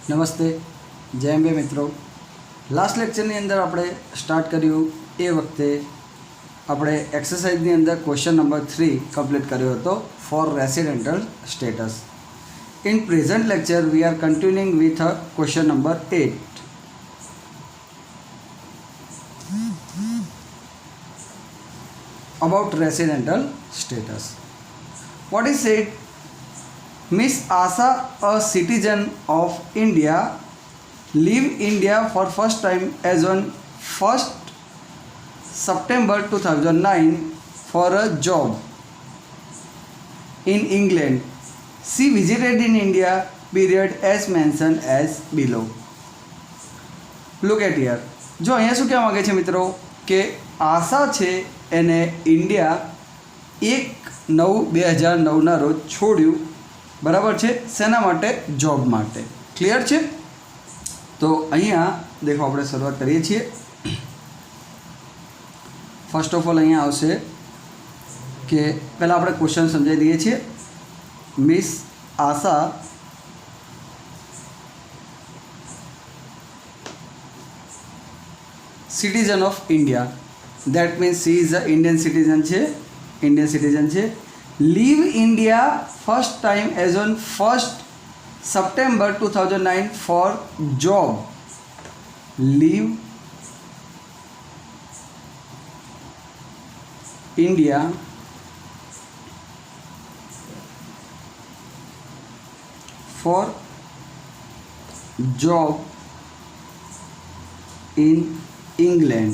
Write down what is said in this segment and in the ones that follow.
નમસ્તે, જય અંબે મિત્રો. લાસ્ટ લેક્ચરની અંદર આપણે સ્ટાર્ટ કર્યું એ વખતે આપણે એક્સરસાઇઝની અંદર ક્વેશ્ચન નંબર 3 કમ્પ્લીટ કર્યો હતો for residential status. In present lecture we are continuing with question number 8. About residential status. What is said? Miss Asa, a citizen of India, leave India for first time as on 1st September 2009 for a job in England. She visited in India period as mentioned as below. Look at here. જો અહીંયા શું કહેવા માગે છે મિત્રો કે આશા છે એને ઇન્ડિયા 1/9/2009 રોજ છોડ્યું, બરાબર છે, શેના માટે? જોબ માટે. ક્લિયર છે? તો અહીંયા દેખો આપણે શરૂઆત કરીએ છીએ. ફર્સ્ટ ઓફ ઓલ અહીંયા આવશે કે પહેલાં આપણે ક્વેશ્ચન સમજાવી દઈએ છીએ. Miss Asha citizen of India, that means she is a Indian citizen છે. Leave India first time as on 1st September 2009 for job. Leave India for job in England,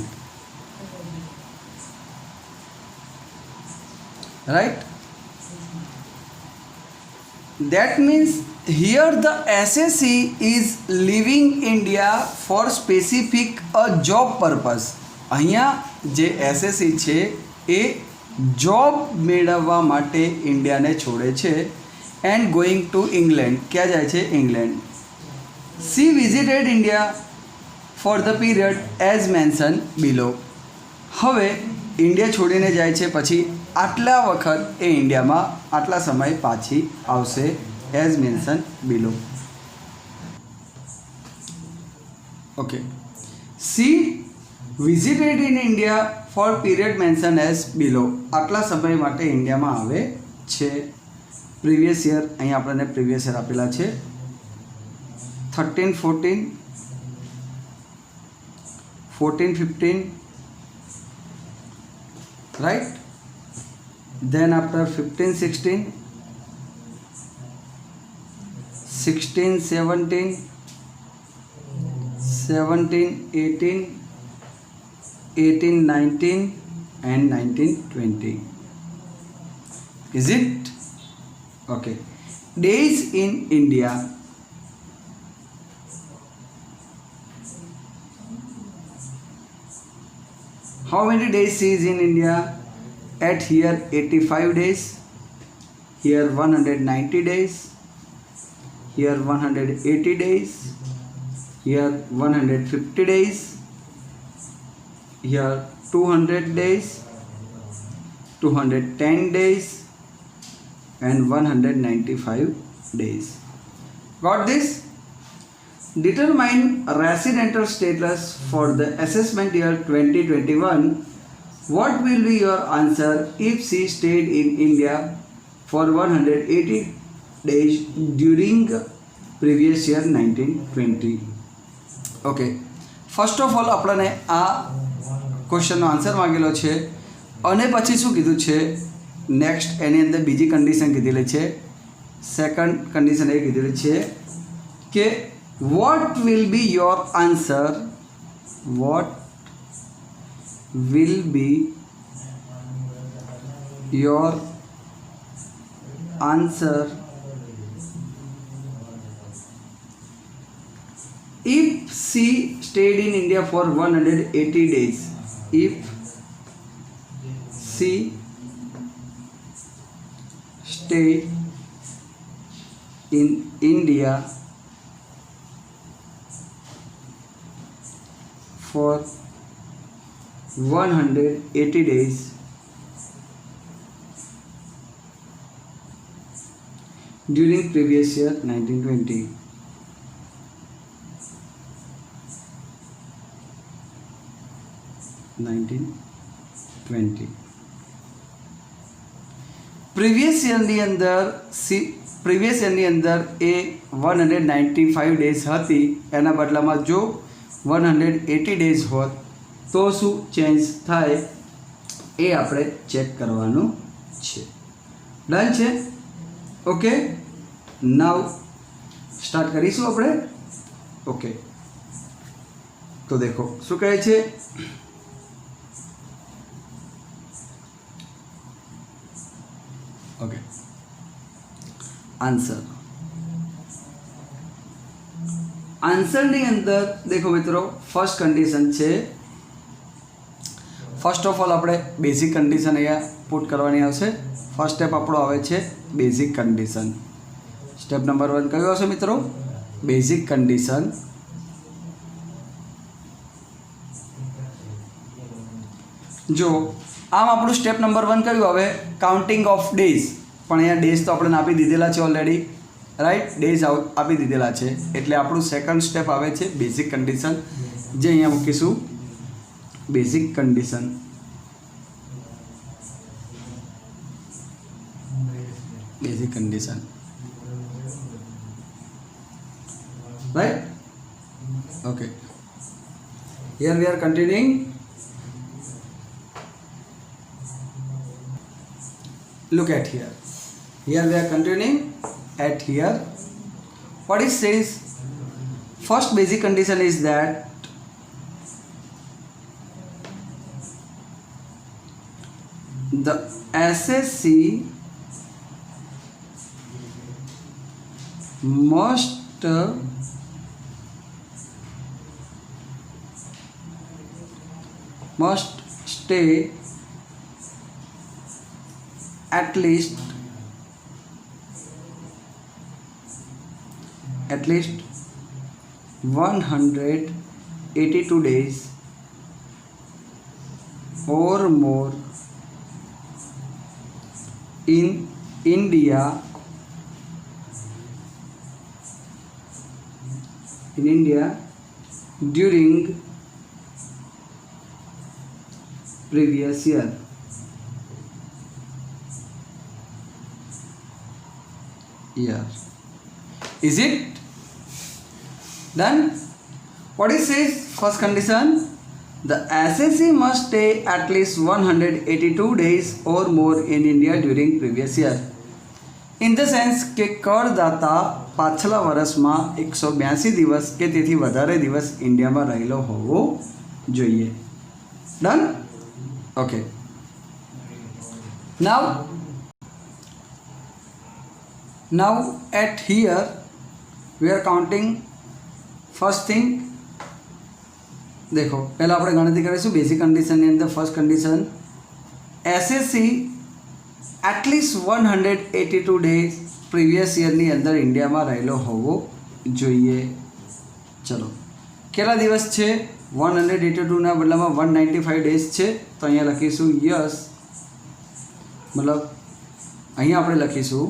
right? That means here the SSC is leaving India for specific a job purpose. અહીંયા જે SSC છે એ job મેળવવા માટે ઇન્ડિયાને છોડે છે and going to England. ક્યાં જાય છે? England. She visited India for the period as mention below. હવે ઇન્ડિયા છોડીને જાય છે, પછી આટલા વખત એ ઇન્ડિયામાં આટલા સમય પાછી આવશે as mention below. Okay. She visited in India for period mention as below. આટલા સમય માટે ઇન્ડિયામાં આવે છે. પ્રીવિયસ યર અહીંયા આપણને પ્રીવિયસ યર આપેલા છે 13-14, 14-15, right? Then after 15-16, 16-17, 17-18, 18-19 and 19-20. Is it? Okay. Days in India. How many days she is in India? At here 85 days, here 190 days, here 180 days, here 150 days, here 200 days, 210 days and 195 days. Got this? Determine residential status for the assessment year 2021. What will be your answer if she stayed in India for 180 days during previous year 1920? Okay. First of all આપણને આ ક્વેશ્ચનનો answer માંગેલો છે અને પછી શું કીધું છે? Next એની અંદર બીજી કન્ડિશન કીધેલી છે. સેકન્ડ કન્ડિશન એ કીધેલી છે કે what will be your answer? What will be your answer if she stayed in India for 180 days? If she stayed in India for 180 days during previous year 1920. 1920 previous યરની અંદર એ 195 days હતી, એના બદલામાં જો 180 days હોત તો શું ચેન્જ થાય એ આપણે ચેક કરવાનું છે. ડન છે? ઓકે, નાવ સ્ટાર્ટ કરીશું આપણે. ઓકે, તો દેખો શું કહે છે. ओके, आंसर ની અંદર देखो मित्रों फर्स्ट कंडीशन છે. फर्स्ट ऑफ ऑल આપણે बेसिक कंडीशन અહીંયા पुट કરવાની આવશે. फर्स्ट स्टेप આપણો આવે છે बेसिक कंडीशन. स्टेप नंबर 1 કયો હશે મિત્રો? Basic condition. જો આમ આપણું સ્ટેપ નંબર 1 કર્યું. હવે કાઉન્ટિંગ ઓફ ડેઝ, પણ અહીંયા ડેઝ તો આપણે આપી દીધેલા છે ઓલરેડી, રાઈટ? ડેઝ આપી દીધેલા છે એટલે આપણું સેકન્ડ સ્ટેપ આવે છે બેઝિક કન્ડિશન, જે અહીંયા મૂકીશું basic condition. Basic condition, right? Okay, here we are continuing. Look at here. Here we are continuing at here. What it says? First basic condition is that the SSC must stay at least 182 days or more in India during previous year. Is it done? What it says? First condition, the SSC must stay at least 182 days or more in India during previous year. In the sense કે કરદાતા પાછલા વર્ષમાં 182 દિવસ કે તેથી વધારે દિવસ ઇન્ડિયામાં રહેલો હોવો જોઈએ. Done? Okay, now at here we are counting. first thing देखो पहला આપણે ગણતરી કરીશું બેઝિક કન્ડિશનની અંદર. First condition, SSC at least 182 days previous યરની અંદર ઇન્ડિયામાં રહેલો હોવો જોઈએ. ચલો, કેટલા દિવસ છે? 182ના બદલામાં 195 ડેઝ છે, તો અહીંયા લખીશું યસ, મતલબ અહીંયા આપણે લખીશું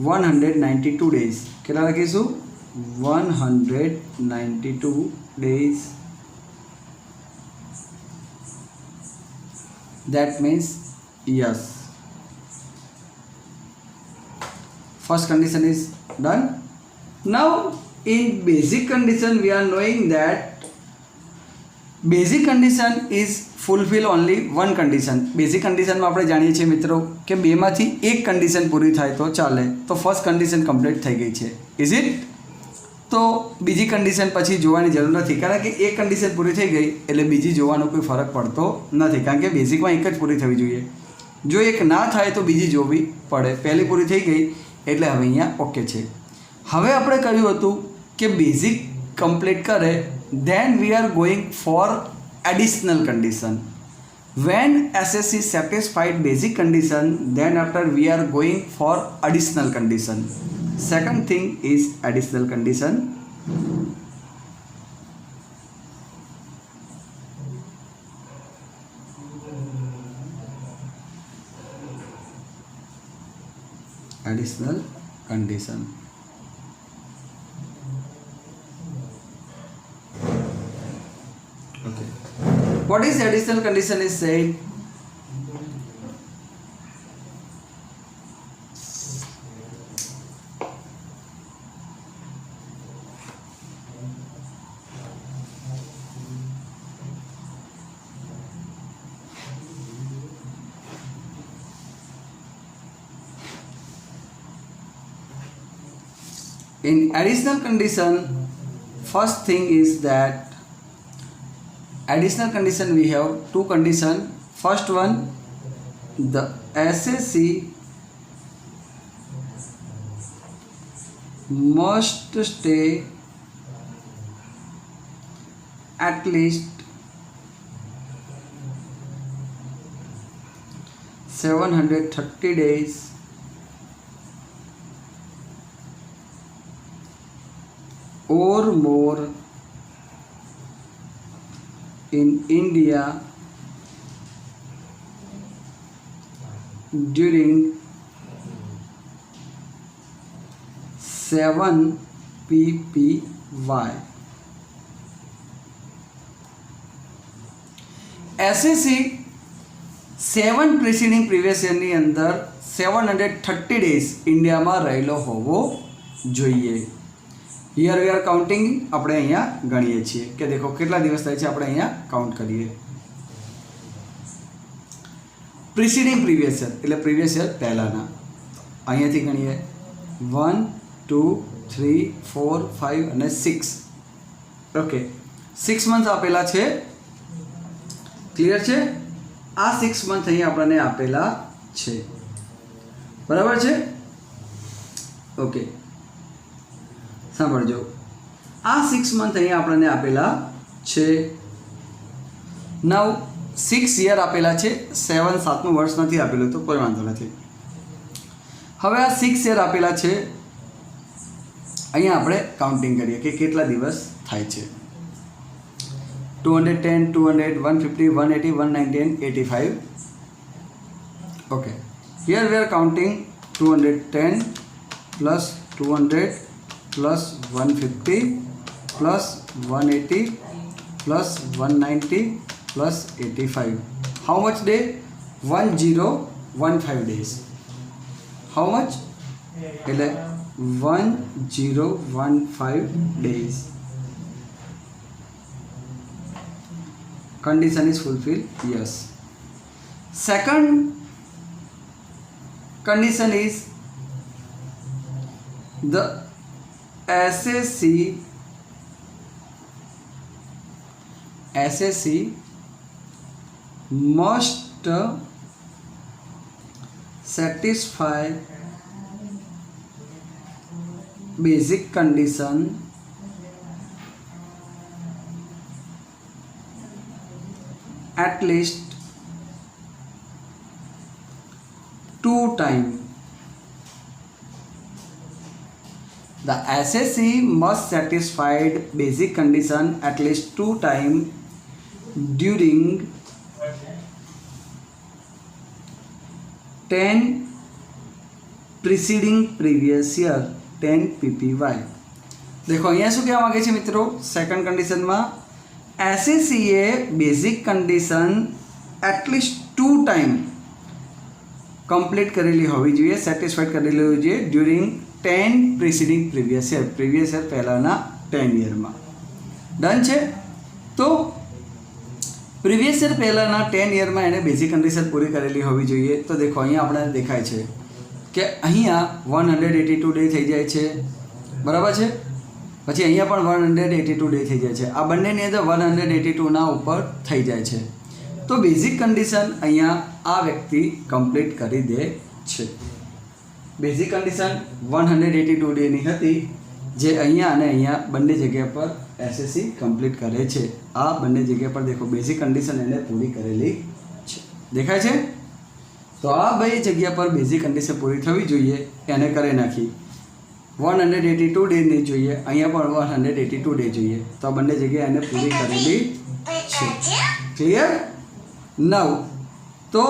192 days. કેટલા લખીશું? 192 days. That means yes. First condition is done. Now in basic condition we are knowing that basic condition is fulfill only one condition. Basic કન્ડિશનમાં આપણે જાણીએ છીએ મિત્રો કે બેમાંથી એક કન્ડિશન પૂરી થાય તો ચાલે. તો ફર્સ્ટ કન્ડિશન કમ્પ્લીટ થઈ ગઈ છે. Is it? તો બીજી કન્ડિશન પછી જોવાની જરૂર નથી, કારણ કે એક કન્ડિશન પૂરી થઈ ગઈ એટલે બીજી જોવાનો કોઈ ફરક પડતો નથી, કારણ કે બેઝિકમાં એક જ પૂરી થવી જોઈએ. જો એક ના થાય તો બીજી જોવી પડે. પહેલી પૂરી થઈ ગઈ એટલે હવે અહીંયા ઓકે છે. હવે આપણે કહ્યું હતું કે બેઝિક કમ્પ્લીટ કરે then we are going for additional condition. When SSC satisfied basic condition, then after we are going for additional condition. Second thing is additional condition. Additional condition. Okay. What is additional condition is said? In additional condition, first thing is that additional condition we have two condition. First one, the SSC must stay at least 730 days or more in India during 7 PPY. SSC 7 પ્રિસીડિંગ previous યરની અંદર 730 days ઇન્ડિયામાં રહેલો હોવો જોઈએ. Here we are counting, આપણે અહીંયા ગણીએ છીએ કે દેખો કેટલા દિવસ થાય છે, આપણે અહીંયા કાઉન્ટ કરીએ. પ્રિસીડિંગ પ્રીવિયસ યર એટલે પ્રીવિયસ યર પહેલાંના, અહીંયાથી ગણીએ 1 2 3 4 5 અને 6. ઓકે, 6 મંથ આપેલા છે. ક્લિયર છે? આ 6 મંથ અહીં આપણને આપેલા છે. બરાબર છે? ઓકે, સાંભળજો. આ 6 મંથ અહીં આપણને આપેલા છે. નવ 6 યર આપેલા છે. 7 સાતમું વર્ષ નથી આપેલું તો કોઈ વાંધો નથી. હવે આ 6 યર આપેલા છે. અહીંયા આપણે કાઉન્ટિંગ કરીએ કે કેટલા દિવસ થાય છે. 210 200 150 180 190 and 85. Okay, here we are counting 210 plus 200 plus 150 plus 180 plus 190 plus 85. How much day? 1015 days. How much? 1015 days. Condition is fulfilled. Yes. Second condition is the SSC must satisfy basic condition at least 2 times. The SSC must satisfy basic condition at least 2 times during 10 preceding previous year 10 PPY. देखो અહીંયા શું કહેવા માંગે છે મિત્રો? Second કન્ડિશનમાં SSC એ basic condition at least 2 time complete કરેલી હોવી જોઈએ, સેટિસ્ફાઈડ કરેલી હોવી જોઈએ ડ્યુરિંગ 10 પ્રિસીડિંગ પ્રીવિયસ યર પહેલાંના 10 યરમાં. ડન છે? તો પ્રીવિયસ યર પહેલાંના 10 યરમાં એને બેઝિક કન્ડિશન પૂરી કરેલી હોવી જોઈએ. તો દેખો અહીંયા આપણે દેખાય છે કે અહીંયા 182 ડે થઈ જાય છે. બરાબર છે? પછી અહીંયા પણ 182 ડે થઈ જાય છે. આ બંનેની અંદર 182ના ઉપર થઈ જાય છે. તો બેઝિક કન્ડિશન અહીંયા આ વ્યક્તિ કમ્પ્લીટ કરી દે છે. બેઝિક કન્ડિશન 182 ડેની હતી, જે અહીંયા અને અહીંયા બંને જગ્યા પર એસએસસી કમ્પ્લીટ કરે છે. આ બંને જગ્યા પર દેખો બેઝિક કન્ડિશન એને પૂરી કરેલી છે. દેખાય છે? તો આ બે જગ્યા પર બેઝિક કન્ડિશન પૂરી થવી જોઈએ, એને કરી નાખી. 182 ડે નહીં જોઈએ, અહીંયા પણ 182 ડે જોઈએ. તો આ બંને જગ્યાએ એને પૂરી કરેલી છે. ક્લિયર? નવ તો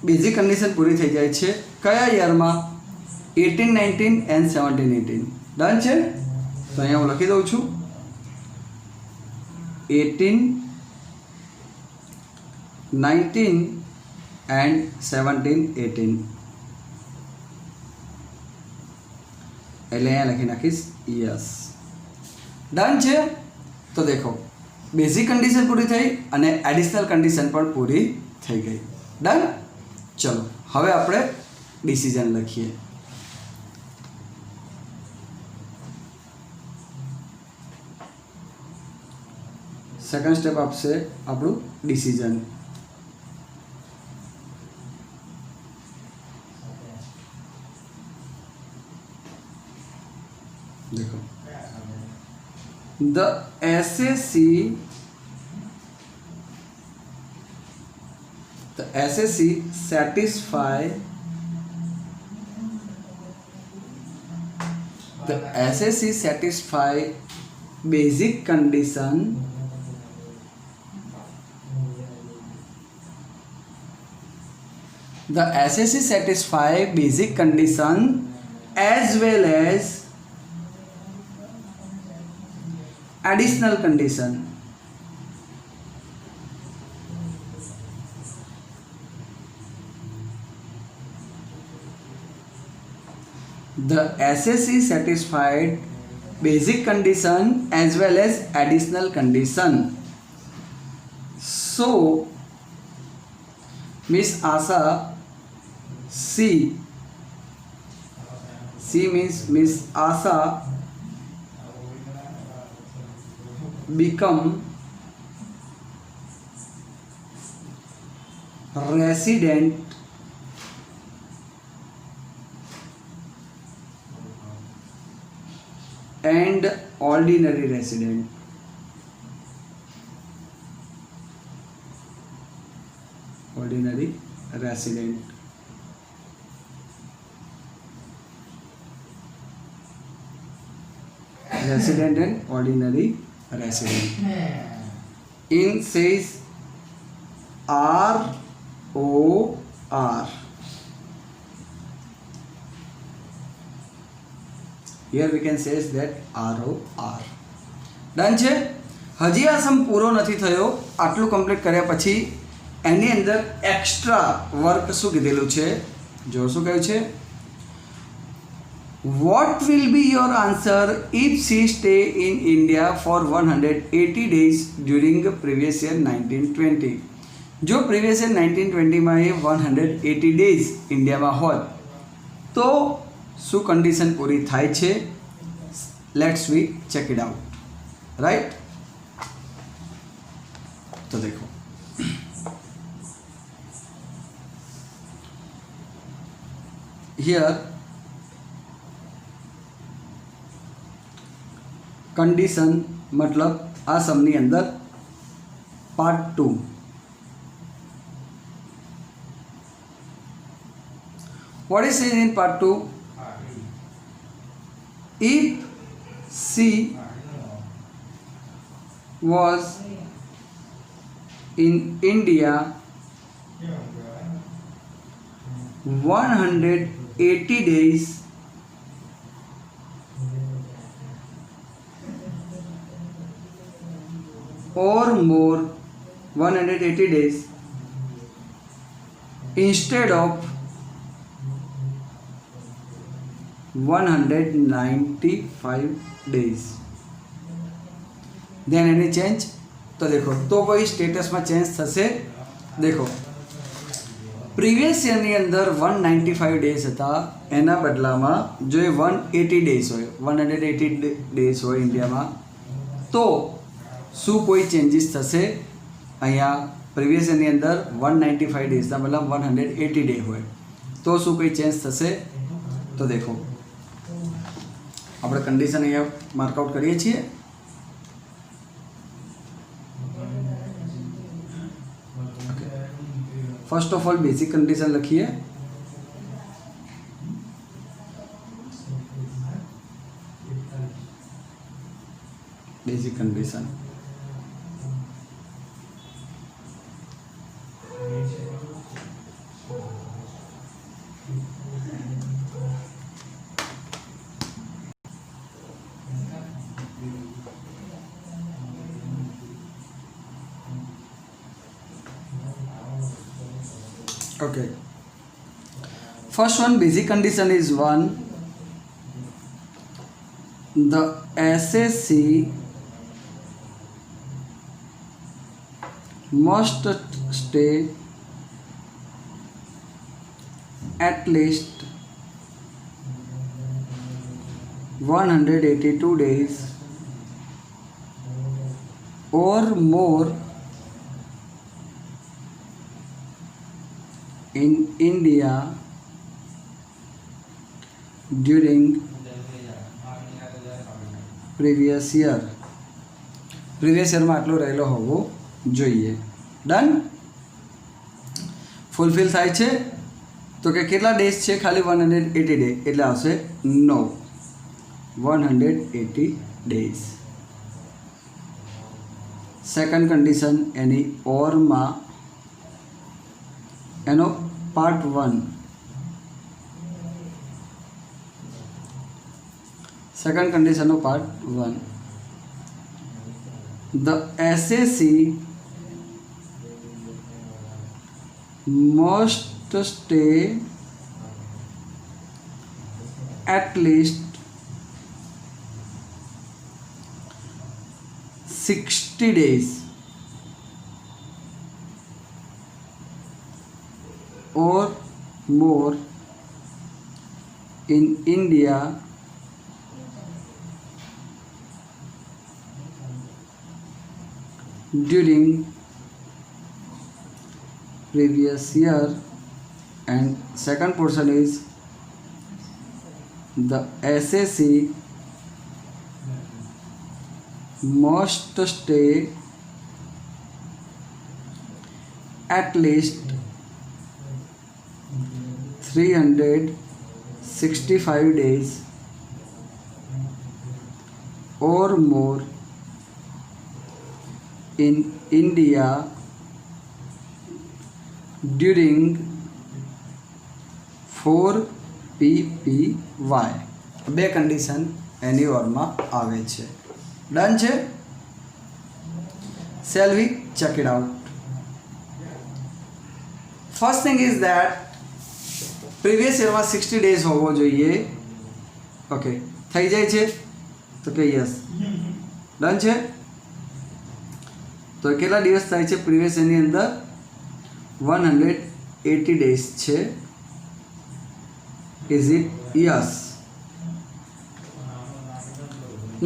બેઝિક કન્ડિશન પૂરી થઈ જાય છે કયા યરમાં? 18 19 and 17 18. ડન છે? તો અહીંયા હું લખી દઉં છું 18 19 and 17 18 એટલે અહીંયા લખી નાખીશ યસ. ડન છે. તો દેખો બેઝિક કન્ડિશન પૂરી થઈ અને એડિશનલ કન્ડિશન પણ પૂરી થઈ ગઈ. ડન. ચલો હવે આપણે ડિસિઝન લખીએ. સેકન્ડ સ્ટેપ આપશે આપણું ડિસિઝન. देखो the SSC satisfy basic condition as well as additional condition. The SSC satisfied basic condition as well as additional condition. So Miss Asha C means Miss Asha become resident and ordinary resident. Ordinary resident. Resident and ordinary resident. In says ROR. Here we can say that ROR. Done છે. હજી આ સમ પૂરો નથી થયો. આટલું complete કર્યા પછી એની અંદર એક્સ્ટ્રા વર્ક શું કીધેલું છે જો શું કહ્યું છે What will be your answer if she stay in India for 180 days during previous year 1920? જો previous year 1920 માં એ 180 days ઇન્ડિયામાં હોત તો શું કન્ડિશન પૂરી થાય છે? Let's we check it out. Right. તો દેખો here कंडीशन मतलब आ समनी अंदर part 2 what is said in part 2 if she was in India 180 days or more 180 days instead of 195 days then any change? तो देखो तो वही स्टेटस में चेंज થશે. देखो प्रीवियस ईयर ની અંદર 195 डेज હતા એના બદલામાં જો 180 डेज હોય 180 डेज હોય ઇન્ડિયામાં તો શું કોઈ ચેન્જીસ થશે? અહીંયા પ્રીવિયસ યરની અંદર 195 डेजના બદલા 180 डे હોય તો શું કોઈ ચેન્જ થશે? તો देखो આપણે કન્ડિશન અહીંયા માર્કઆઉટ કરીએ છીએ. First of all basic condition लिखिए. Basic condition Okay. First one, basic condition is 1. The SSC must stay at least 182 days or more in India during previous year. Previous યરમાં આટલો રહેલો હોવો જોઈએ. ડન. ફૂલફિલ થાય છે તો કે કેટલા ડેઝ છે? ખાલી 180 ડે, એટલે આવશે 9. 180 ડેઝ. સેકન્ડ કન્ડિશન એની ઓરમાં એનો પાર્ટ 1. સેકન્ડ કન્ડિશનનો part 1. The SSC must stay at least 60 days or more in India during previous year. And second portion is the SSC must stay at least 365 days or more in India during 4PPY. બે condition એની ઓરમાં આવે છે. Done છે. Shall we check it out. First thing is that previous યરમાં 60 days હોવો જોઈએ. Okay, થઈ જાય છે તો કે યસ. ડન છે. તો કેટલા દિવસ થાય છે પ્રીવિયસ યરની અંદર? 180 ડેઝ છે. Is it? Yes.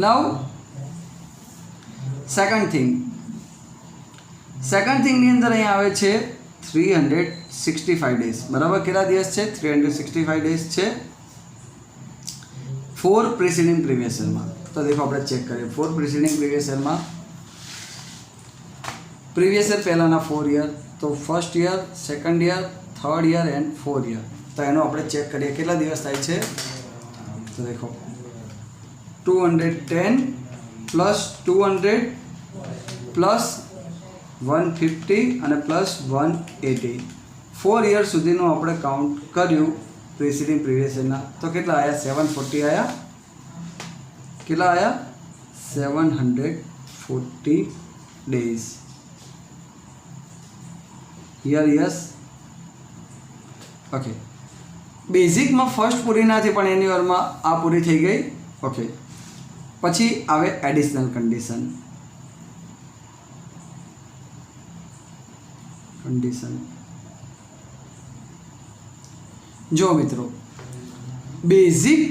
Now second થિંગની અંદર અહીંયા આવે છે 365 ડેઝ. બરાબર, કેટલા દિવસ છે? 365 ડેઝ છે ફોર પ્રિસીડિંગ પ્રીવિયસ યરમાં. તો દેખો આપણે ચેક કરીએ. ફોર પ્રિસીડિંગ પ્રીવિયસ યરમાં પ્રીવિયસ યર પહેલાંના 4 યર, તો first year, second year, third year and 4 year. તો એનો આપણે ચેક કરીએ કેટલા દિવસ થાય છે. તો દેખો 210 પ્લસ 200 પ્લસ 150 અને પ્લસ 180. 4 યર સુધીનું આપણે કાઉન્ટ કર્યું પ્રિસીડિંગ પ્રીવિયસ યરના. તો કેટલા આવ્યા? 740 આવ્યા. કેટલા આવ્યા? 740 ડેઝ. Here yes. ઓકે, બેઝિકમાં ફર્સ્ટ પૂરી નથી પણ એની વારમાં આ પૂરી થઈ ગઈ. ઓકે, પછી આવે એડિશનલ કન્ડિશન. જો મિત્રો, બેઝિક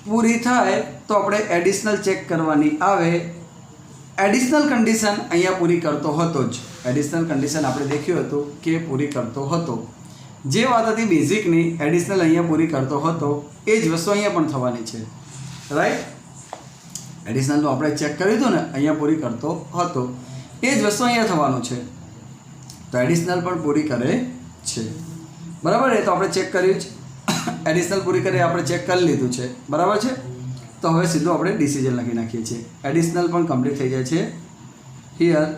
પૂરી થાય તો આપણે એડિશનલ ચેક કરવાની આવે. એડિશનલ કન્ડિશન અહીંયા પૂરી કરતો હતો જ. એડિશનલ કન્ડિશન આપણે દેખ્યું હતું કે પૂરી કરતો હતો. જે વાત હતી બેઝિકની, એડિશનલ અહીંયા પૂરી કરતો હતો એ જ વસ્તુ અહીંયા પણ થવાની છે. રાઈટ? એડિશનલનું આપણે ચેક કર્યું હતું ને, અહીંયા પૂરી કરતો હતો એ જ વસ્તુ અહીંયા થવાનું છે. તો એડિશનલ પણ પૂરી કરે છે. બરાબર? એ તો આપણે ચેક કર્યું જ. એડિશનલ પૂરી કરી આપણે ચેક કરી લીધું છે. બરાબર છે? તો હવે સીધું આપણે ડિસિઝન લખી નાખીએ છીએ. એડિશનલ પણ કમ્પ્લીટ થઈ જાય છે. Here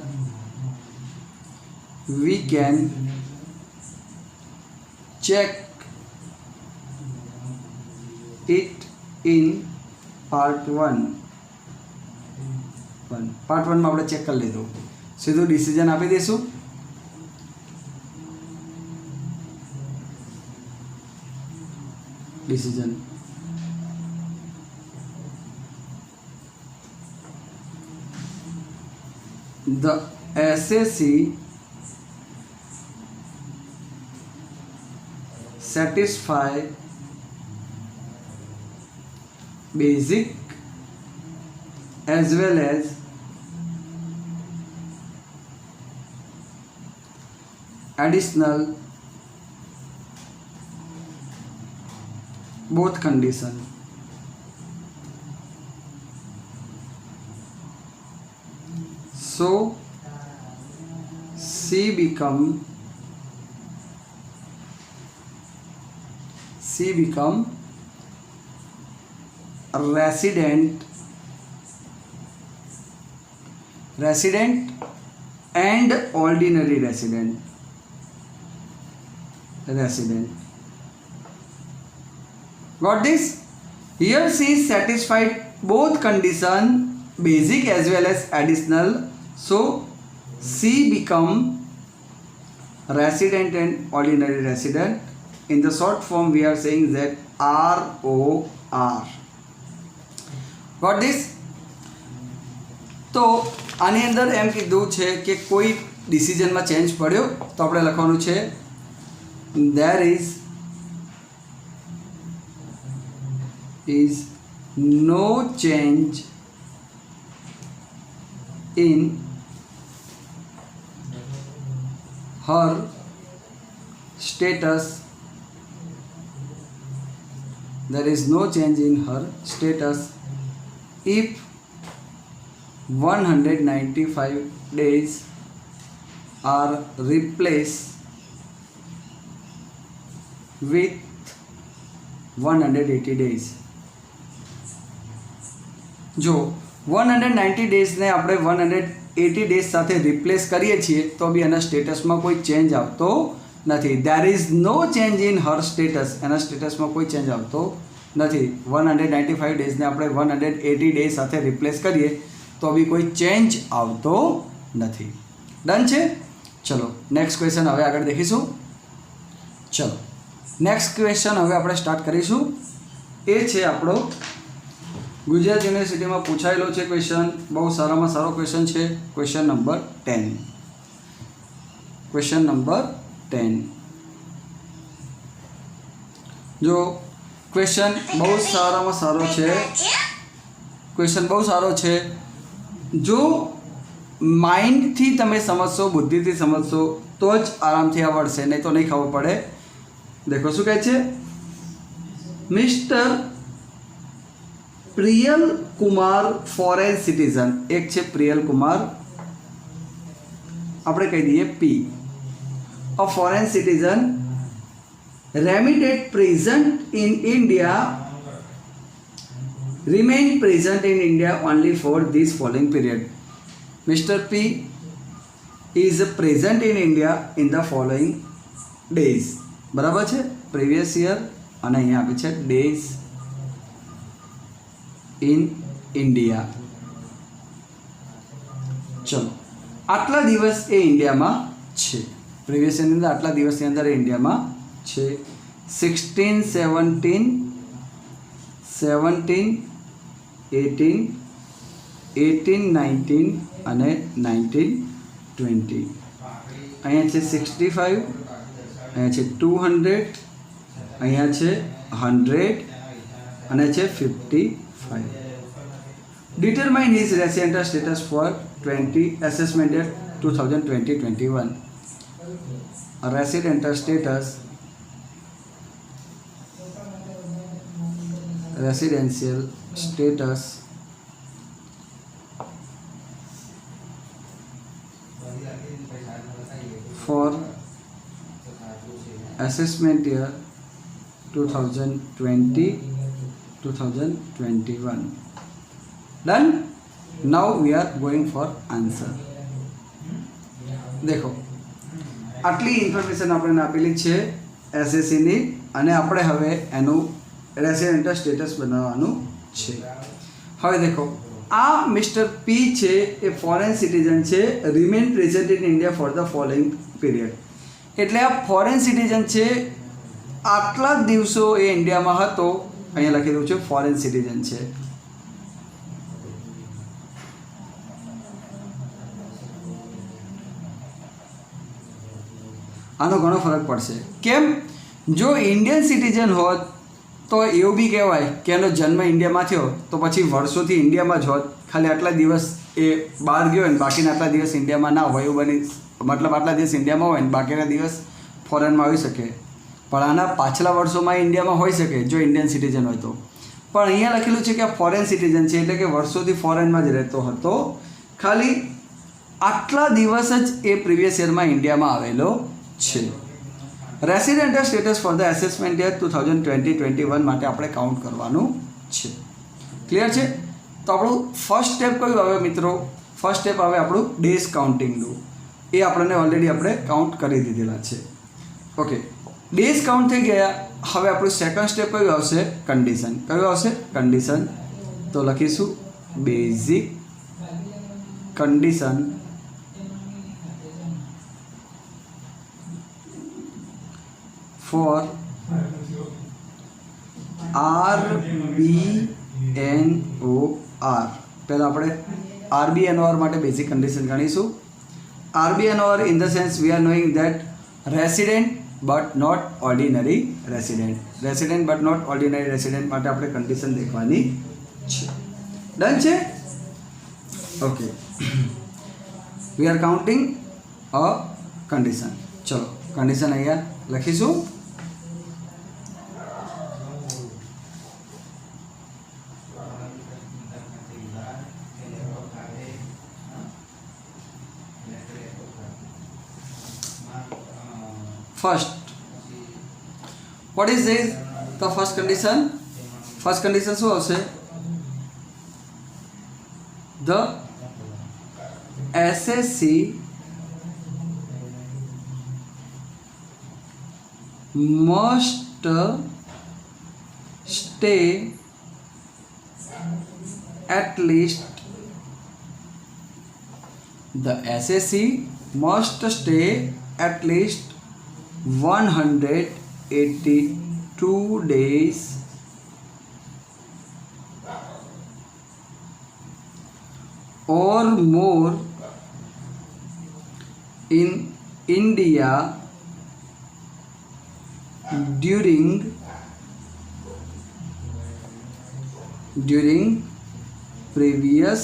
we can check it in part 1. Part 1માં આપણે ચેક કરી લીધું. સીધું ડિસિઝન આપી દઈશું. decision. The SAC satisfy basic as well as additional both condition. So C become resident and ordinary resident. Got this? Here C satisfied both condition, basic as well as additional. So C become resident and ordinary resident. In the short form we are saying that ROR. Got this? तो આની અંદર એમ કીધું છે કે કોઈ ડિસિઝનમાં change પડ્યો તો આપણે લખવાનું છે there is no change in her status. There is no change in her status if 195 days are replaced with 180 days. જો 190 ડેઝને આપણે 180 ડેઝ સાથે રિપ્લેસ કરીએ છીએ તો બી એના સ્ટેટસમાં કોઈ ચેન્જ આવતો નથી. There is no change in her status, એના સ્ટેટસમાં કોઈ ચેન્જ આવતો નથી. 195 ડેઝને આપણે 180 ડેઝ સાથે રિપ્લેસ કરીએ તો બી કોઈ ચેન્જ આવતો નથી. ડન છે? ચલો નેક્સ્ટ ક્વેશ્ચન હવે આગળ દેખીશું. ચલો નેક્સ્ટ ક્વેશ્ચન હવે આપણે સ્ટાર્ટ કરીશું. એ છે આપણો ગુજરાત યુનિવર્સિટીમાં પૂછાયેલો છે ક્વેશ્ચન, બહુ સારામાં સારો ક્વેશ્ચન છે. Question number 10. ક્વેશ્ચન નંબર 10 જો ક્વેશ્ચન બહુ સારામાં સારો છે. ક્વેશ્ચન બહુ સારો છે. જો માઇન્ડથી તમે સમજશો, બુદ્ધિથી સમજશો તો જ આરામથી આવડશે, નહીં તો નહીં ખબર પડે. देखो શું કહે છે? Mister Priyal Kumar foreign citizen. એક છે પ્રિયલ કુમાર, આપણે કહી દઈએ P. A foreign citizen remitted present in India remain present in India only for this following period. Mr. P is present in India in the following days. બરાબર છે? પ્રીવિયસ યર અને અહીંયા આપી છે ડેઝ ઇન ઇન્ડિયા. ચલો આટલા દિવસ એ ઇન્ડિયામાં છે. પ્રીવિયસ યરની અંદર આટલા દિવસની અંદર એ ઇન્ડિયામાં છે. 16, 17, 18, 19 અને 19, 20. અહીંયા છે 65, અહીંયા છે 200, અહીંયા છે 100 અને છે 55. Determine his resident status for 20 assessment year 2020-21. Resident status, residential status for assessment year 2020-2021. Done? Now we are going for answer. देखो આટલી ઇન્ફોર્મેશન આપણે આપેલી છે એસએસસીની અને આપણે હવે એનું રેસિડેન્ટલ સ્ટેટસ બનાવવાનું છે. હવે દેખો આ મિસ્ટર પી છે એ ફોરેન સિટીઝન છે, remain present in India for the following period. એટલે આ ફોરેન સિટીઝન છે આટલા જ દિવસો એ ઇન્ડિયામાં હતો, અહીંયા લખેલું છે ફોરેન સિટીઝન છે. આનો ઘણો ફરક પડશે. કેમ? જો ઇન્ડિયન સિટીઝન હોત તો એવું બી કહેવાય કે એનો જન્મ ઇન્ડિયામાં થયો તો પછી વર્ષોથી ઇન્ડિયામાં જ હોત, ખાલી આટલા દિવસ એ બહાર ગયો ને બાકીના આટલા દિવસ ઇન્ડિયામાં ના હોય એવું બની, મતલબ આટલા દિવસ ઇન્ડિયામાં હોય ને બાકીના દિવસ ફોરેનમાં આવી શકે. પણ આના પાછલા વર્ષોમાં ઇન્ડિયામાં હોઈ શકે જો ઇન્ડિયન સિટીઝન હોય તો. પણ અહીંયા લખેલું છે કે આ ફોરેન સિટીઝન છે, એટલે કે વર્ષોથી ફોરેનમાં જ રહેતો હતો, ખાલી આટલા દિવસ જ એ પ્રીવિયસ યરમાં ઇન્ડિયામાં આવેલો છે. Residential status for the assessment year 2020-21 માટે આપણે કાઉન્ટ કરવાનું છે. ક્લિયર છે? તો આપણું ફર્સ્ટ સ્ટેપ કયું આવે મિત્રો? ફર્સ્ટ સ્ટેપ આવે આપણું ડેઝ કાઉન્ટિંગનું. એ આપણને ઓલરેડી આપણે કાઉન્ટ કરી દીધેલા છે. ઓકે, ડેઝ કાઉન્ટ થઈ ગયા. હવે આપણું સેકન્ડ સ્ટેપ કયું આવશે? કન્ડિશન. કયું આવશે? કન્ડિશન. તો લખીશું બેઝિક કન્ડિશન for RBNOR. પહેલાં આપણે RBNOR માટે બેઝિક કન્ડિશન ગણીશું. RBNOR in the sense we are knowing that resident but not ordinary resident. Resident but not ordinary resident માટે આપણે કન્ડિશન દેખવાની છે. ડન છે? Okay, we are counting a condition. ચલો condition અહીંયા લખીશું. First, what is this? The first condition. First condition શું આવશે? The SSC must stay at least. The SSC must stay at least 182 days or more in India during previous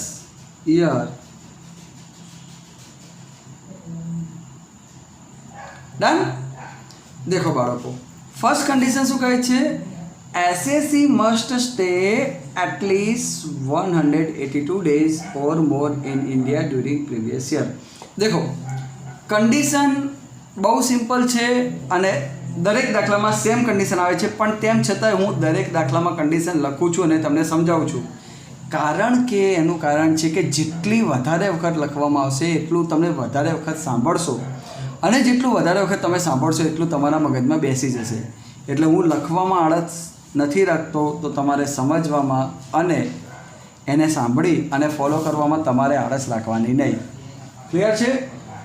year. Done? देखो बाळको, first condition શું કહે છે? SSC must stay at least 182 days or more in India during previous year. देखो condition બહુ simple છે અને દરેક દાખલામાં સેમ કન્ડિશન આવે છે, પણ તેમ છતાં હું દરેક દાખલામાં કન્ડિશન લખું છું અને તમને સમજાવું છું. કારણ કે એનું કારણ છે કે જેટલી વધારે વખત લખવામાં આવશે એટલું તમને વધારે વખત સાંભળશો, અને જેટલું વધારે વખત તમે સાંભળશો એટલું તમારા મગજમાં બેસી જશે. એટલે હું લખવામાં આળસ નથી રાખતો, તો તમારે સમજવામાં અને એને સાંભળી અને ફોલો કરવામાં તમારે આળસ રાખવાની નહીં. ક્લિયર છે?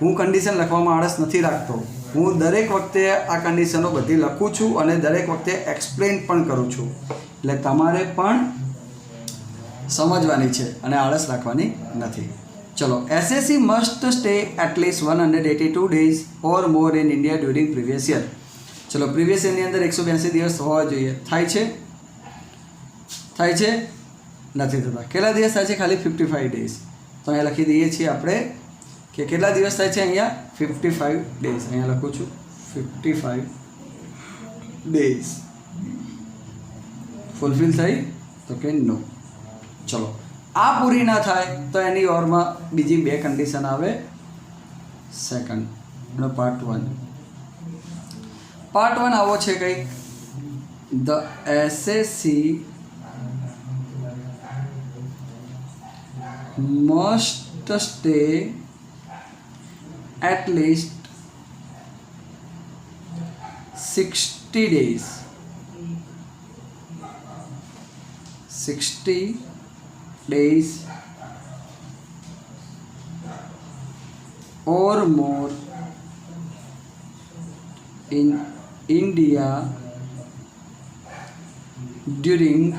હું કન્ડિશન લખવામાં આળસ નથી રાખતો. હું દરેક વખતે આ કન્ડિશનો બધી લખું છું અને દરેક વખતે એક્સપ્લેન પણ કરું છું. એટલે તમારે પણ સમજવાની છે અને આળસ રાખવાની નથી. ચલો, SSC must stay at least 182 days or more in India during previous year. ચલો, પ્રીવિયસ યરની અંદર 182 દિવસ હોવા જોઈએ. થાય છે? થાય છે? નથી થતા. કેટલા દિવસ થાય છે? ખાલી 55 days. તો અહીંયા લખી દઈએ છીએ આપણે કે કેટલા દિવસ થાય છે? અહીંયા 55 days. અહીંયા લખું છું 55 days. ફૂલફિલ થઈ? તો કે નો. ચલો, આ પૂરી ના થાય તો એની ઓરમાં બીજી બે કન્ડિશન આવે. Second part 1. પાર્ટ 1 આવો છે કંઈક, the SSC must stay at least 60 days. 60 days or more in India during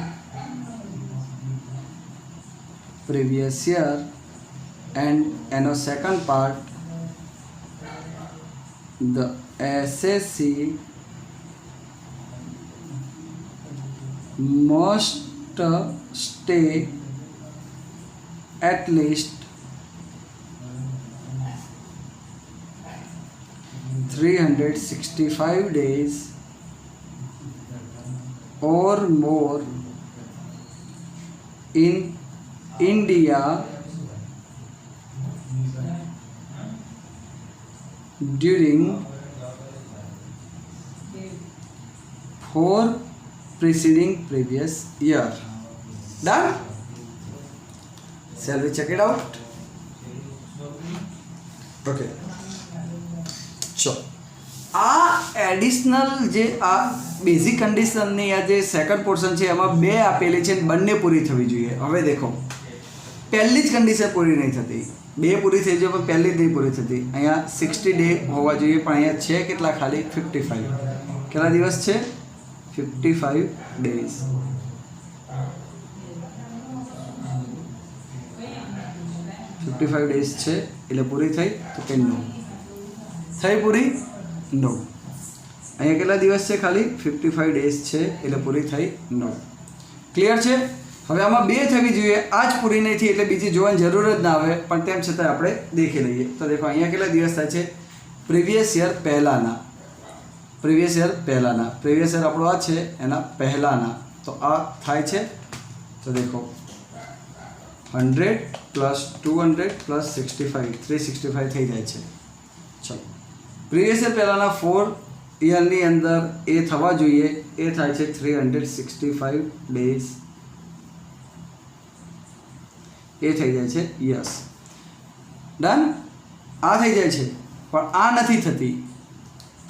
previous year, and second part, the SSC must stay at least 365 days or more in India during 4 preceding previous year. Done? Shall we check it out? Okay. ચલો, આ additional જે આ basic કન્ડિશનની આ જે second portion છે એમાં બે આપેલી છે, બંને પૂરી થવી જોઈએ. હવે દેખો, પહેલી જ કન્ડિશન પૂરી નહીં થતી, બે પૂરી થઈ જાય પણ પહેલી જ નહીં પૂરી થતી. અહીંયા 60 ડે હોવા જોઈએ પણ અહીંયા છે કેટલા? ખાલી 55. કેટલા દિવસ છે? 55 ડેઝ. 55 ડેઝ છે એટલે પૂરી થઈ? તો કે નો થઈ પૂરી? નો. અહીંયા કેટલા દિવસ છે? ખાલી 55 ડેઝ છે એટલે પૂરી થઈ? નો. ક્લિયર છે? હવે આમાં બે થવી જોઈએ, આ જ પૂરી નહીં થઈ એટલે બીજી જોવાની જરૂર જ ના આવે, પણ તેમ છતાં આપણે દેખી લઈએ. તો દેખો અહીંયા કેટલા દિવસ થાય છે? પ્રીવિયસ યર પહેલાંના, પ્રીવિયસ યર પહેલાંના, પ્રીવિયસ યર આપણો આ છે એના પહેલાંના, તો આ થાય છે. તો દેખો 100 પ્લસ 200 પ્લસ 65, 365 થઈ જાય છે. ચલો, પ્રીવિયસ યર પહેલાંના 4 યરની અંદર એ થવા જોઈએ, એ થાય છે 365 ડેઝ, એ થઈ જાય છે. Yes, done. આ થઈ જાય છે પણ આ નથી થતી.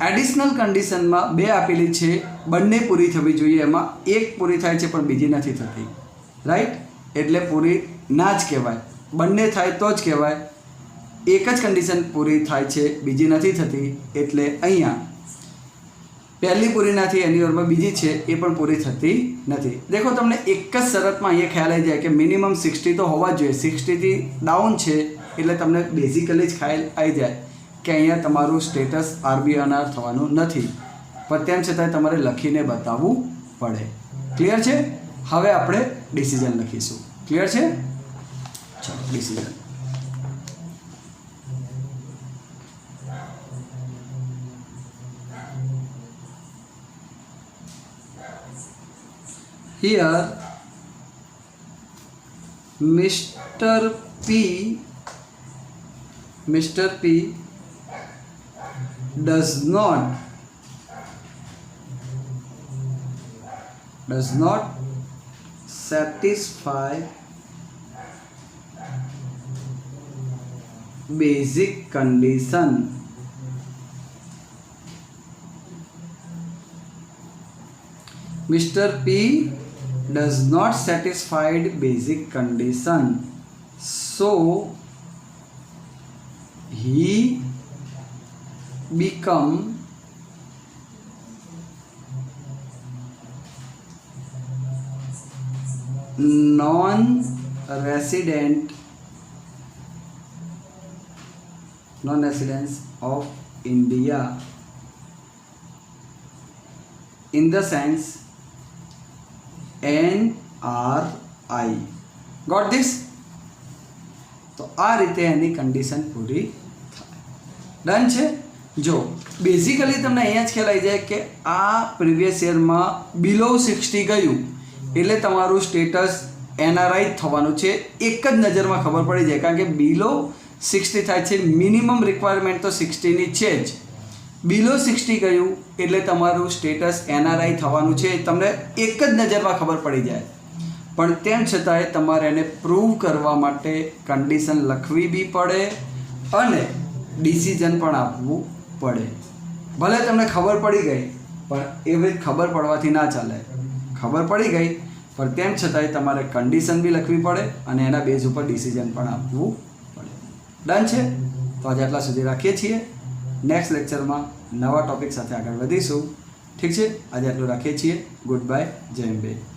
એડિશનલ કન્ડિશનમાં બે આપેલી છે, બંને પૂરી થવી જોઈએ, એમાં એક પૂરી થાય છે પણ બીજી નથી થતી. રાઈટ? એટલે પૂરી ના જ કહેવાય, બંને થાય તો જ કહેવાય. એક જ કન્ડિશન પૂરી થાય છે, બીજી નથી થતી, એટલે અહીંયા પહેલી પૂરી ના થઈ, એની ઓરમાં બીજી છે એ પણ પૂરી થતી નથી. દેખો, તમને એક જ શરતમાં અહીંયા ખ્યાલ આવી જાય કે મિનિમમ 60 તો હોવા જ જોઈએ. 60થી ડાઉન છે એટલે તમને બેઝિકલી જ ખ્યાલ આવી જાય કે અહીંયા તમારું સ્ટેટસ RBNR થવાનું નથી, પણ તેમ છતાં તમારે લખીને બતાવવું પડે. ક્લિયર છે? હવે આપણે ડિસિઝન લખીશું. ક્લિયર છે? ચાલો, decision. Here Mr. P does not satisfy basic condition. Mr. P does not satisfy basic condition, so he become non-resident of India, in the sense NRI. Got this? તો આ રીતે એની condition પૂરી થાય. Done છે? જો basically તમને અહીંયા જ ખ્યાલ આવી જાય કે આ પ્રીવિયસ યરમાં બિલો 60 ગયું એટલે તમારું સ્ટેટસ NRI થવાનું છે. એક જ નજરમાં ખબર પડી જાય, કારણ કે બિલો 60 થાય છે, મિનિમમ રિક્વાયરમેન્ટ તો 60ની છે જ. બિલો 60 ગયું એટલે તમારું સ્ટેટસ NRI થવાનું છે, તમને એક જ નજરમાં ખબર પડી જાય. પણ તેમ છતાંય તમારે એને પ્રૂવ કરવા માટે કન્ડિશન લખવી બી પડે અને ડિસિઝન પણ આપવું પડે. ભલે તમને ખબર પડી ગઈ પણ એવી ખબર પડવાથી ના ચાલે. ખબર પડી ગઈ પણ તેમ છતાંય તમારે કન્ડિશન બી લખવી પડે અને એના બેઝ ઉપર ડિસિઝન પણ આપવું પડે. ડન છે? તો આજે આટલા સુધી રાખીએ છીએ. નેક્સ્ટ લેક્ચરમાં નવા ટૉપિક સાથે આગળ વધીશું. ઠીક છે, આજે આટલું રાખીએ છીએ. ગુડ બાય, જય અંબે.